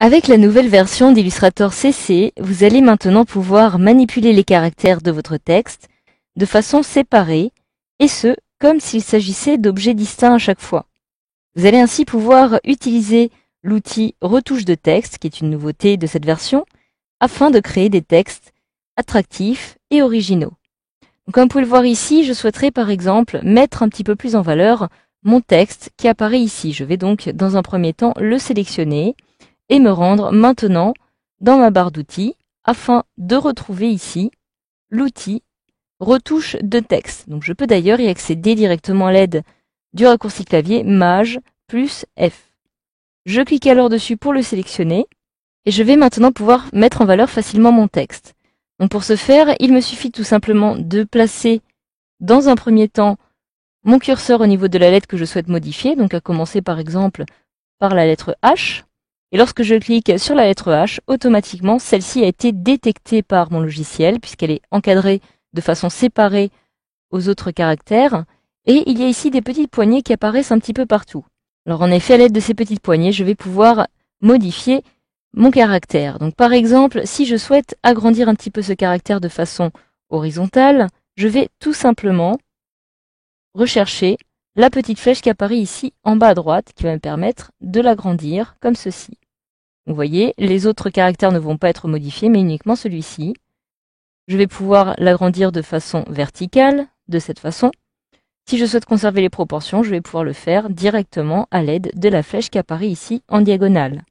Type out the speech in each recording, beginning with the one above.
Avec la nouvelle version d'Illustrator CC, vous allez maintenant pouvoir manipuler les caractères de votre texte de façon séparée, et ce, comme s'il s'agissait d'objets distincts à chaque fois. Vous allez ainsi pouvoir utiliser l'outil retouche de texte, qui est une nouveauté de cette version, afin de créer des textes attractifs et originaux. Donc, comme vous pouvez le voir ici, je souhaiterais par exemple mettre un petit peu plus en valeur mon texte qui apparaît ici. Je vais donc dans un premier temps le sélectionner et me rendre maintenant dans ma barre d'outils afin de retrouver ici l'outil retouche de texte. Donc je peux d'ailleurs y accéder directement à l'aide du raccourci clavier Maj plus F. Je clique alors dessus pour le sélectionner et je vais maintenant pouvoir mettre en valeur facilement mon texte. Donc pour ce faire, il me suffit tout simplement de placer dans un premier temps mon curseur au niveau de la lettre que je souhaite modifier, donc à commencer par exemple par la lettre H. Et lorsque je clique sur la lettre H, automatiquement, celle-ci a été détectée par mon logiciel puisqu'elle est encadrée de façon séparée aux autres caractères. Et il y a ici des petites poignées qui apparaissent un petit peu partout. Alors en effet, à l'aide de ces petites poignées, je vais pouvoir modifier mon caractère. Donc par exemple, si je souhaite agrandir un petit peu ce caractère de façon horizontale, je vais tout simplement rechercher la petite flèche qui apparaît ici en bas à droite qui va me permettre de l'agrandir comme ceci. Vous voyez, les autres caractères ne vont pas être modifiés, mais uniquement celui-ci. Je vais pouvoir l'agrandir de façon verticale, de cette façon. Si je souhaite conserver les proportions, je vais pouvoir le faire directement à l'aide de la flèche qui apparaît ici en diagonale.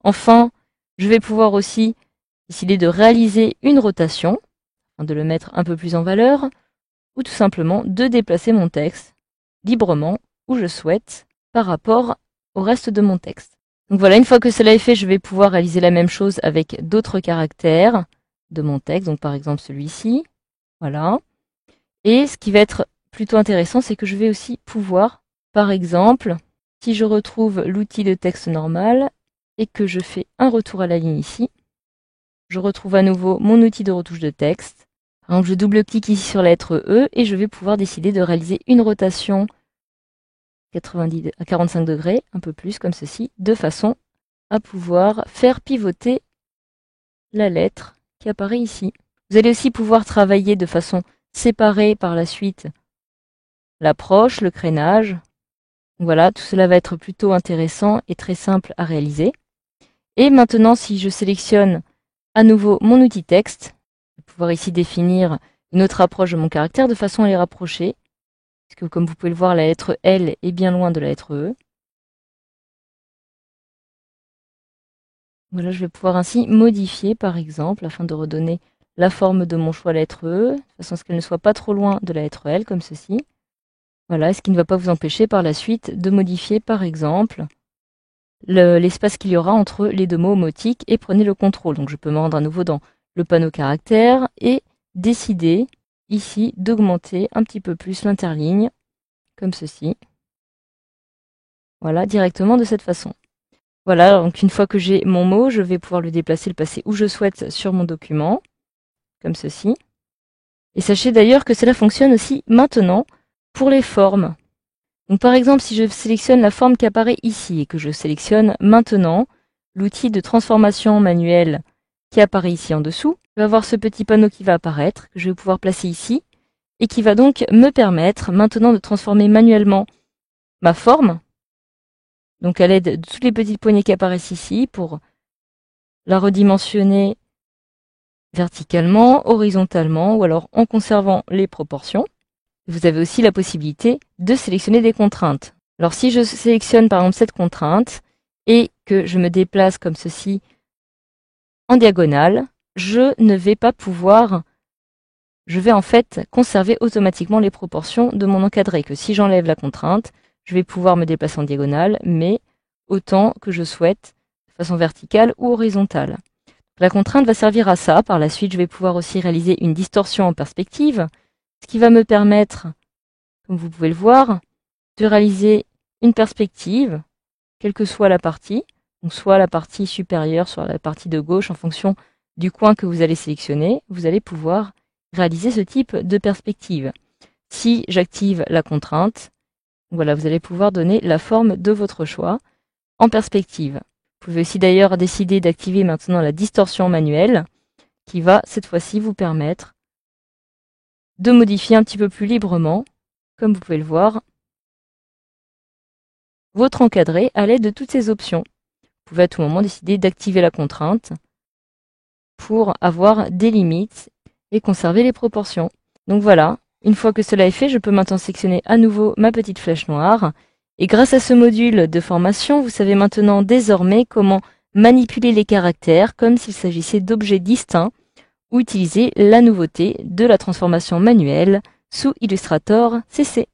Enfin, je vais pouvoir aussi décider de réaliser une rotation, de le mettre un peu plus en valeur, ou tout simplement de déplacer mon texte librement où je souhaite par rapport au reste de mon texte. Donc voilà, une fois que cela est fait, je vais pouvoir réaliser la même chose avec d'autres caractères de mon texte, donc par exemple celui-ci, voilà. Et ce qui va être plutôt intéressant, c'est que je vais aussi pouvoir, par exemple, si je retrouve l'outil de texte normal et que je fais un retour à la ligne ici, je retrouve à nouveau mon outil de retouche de texte. Donc je double-clique ici sur la lettre E et je vais pouvoir décider de réaliser une rotation 90 à 45 degrés, un peu plus comme ceci, de façon à pouvoir faire pivoter la lettre qui apparaît ici. Vous allez aussi pouvoir travailler de façon séparée par la suite l'approche, le crénage. Voilà, tout cela va être plutôt intéressant et très simple à réaliser. Et maintenant, si je sélectionne à nouveau mon outil texte, je vais pouvoir ici définir une autre approche de mon caractère de façon à les rapprocher. Parce que comme vous pouvez le voir, la lettre L est bien loin de la lettre E. Voilà, je vais pouvoir ainsi modifier, par exemple, afin de redonner la forme de mon choix à la lettre E, de façon à ce qu'elle ne soit pas trop loin de la lettre L, comme ceci. Voilà, ce qui ne va pas vous empêcher par la suite de modifier, par exemple, l'espace qu'il y aura entre les deux mots homotiques et prenez le contrôle. Donc je peux me rendre à nouveau dans le panneau caractères et décider ici d'augmenter un petit peu plus l'interligne, comme ceci. Voilà, directement de cette façon. Voilà, donc une fois que j'ai mon mot, je vais pouvoir le déplacer, le passer où je souhaite sur mon document, comme ceci. Et sachez d'ailleurs que cela fonctionne aussi maintenant pour les formes. Donc par exemple, si je sélectionne la forme qui apparaît ici et que je sélectionne maintenant l'outil de transformation manuelle qui apparaît ici en dessous, je vais avoir ce petit panneau qui va apparaître, que je vais pouvoir placer ici, et qui va donc me permettre maintenant de transformer manuellement ma forme, donc à l'aide de toutes les petites poignées qui apparaissent ici, pour la redimensionner verticalement, horizontalement, ou alors en conservant les proportions. Vous avez aussi la possibilité de sélectionner des contraintes. Alors si je sélectionne par exemple cette contrainte et que je me déplace comme ceci en diagonale, je ne vais pas pouvoir, je vais en fait conserver automatiquement les proportions de mon encadré, que si j'enlève la contrainte, je vais pouvoir me déplacer en diagonale, mais autant que je souhaite, de façon verticale ou horizontale. La contrainte va servir à ça. Par la suite, je vais pouvoir aussi réaliser une distorsion en perspective, ce qui va me permettre, comme vous pouvez le voir, de réaliser une perspective, quelle que soit la partie, donc soit la partie supérieure, soit la partie de gauche, en fonction du coin que vous allez sélectionner, vous allez pouvoir réaliser ce type de perspective. Si j'active la contrainte, voilà, vous allez pouvoir donner la forme de votre choix en perspective. Vous Vous pouvez aussi d'ailleurs décider d'activer maintenant la distorsion manuelle qui va cette fois-ci vous permettre de modifier un petit peu plus librement, comme vous pouvez le voir, votre encadré à l'aide de toutes ces options. Vous pouvez à tout moment décider d'activer la contrainte pour avoir des limites et conserver les proportions. Donc voilà, une fois que cela est fait, je peux maintenant sélectionner à nouveau ma petite flèche noire. Et grâce à ce module de formation, vous savez maintenant désormais comment manipuler les caractères comme s'il s'agissait d'objets distincts ou utiliser la nouveauté de la transformation manuelle sous Illustrator CC.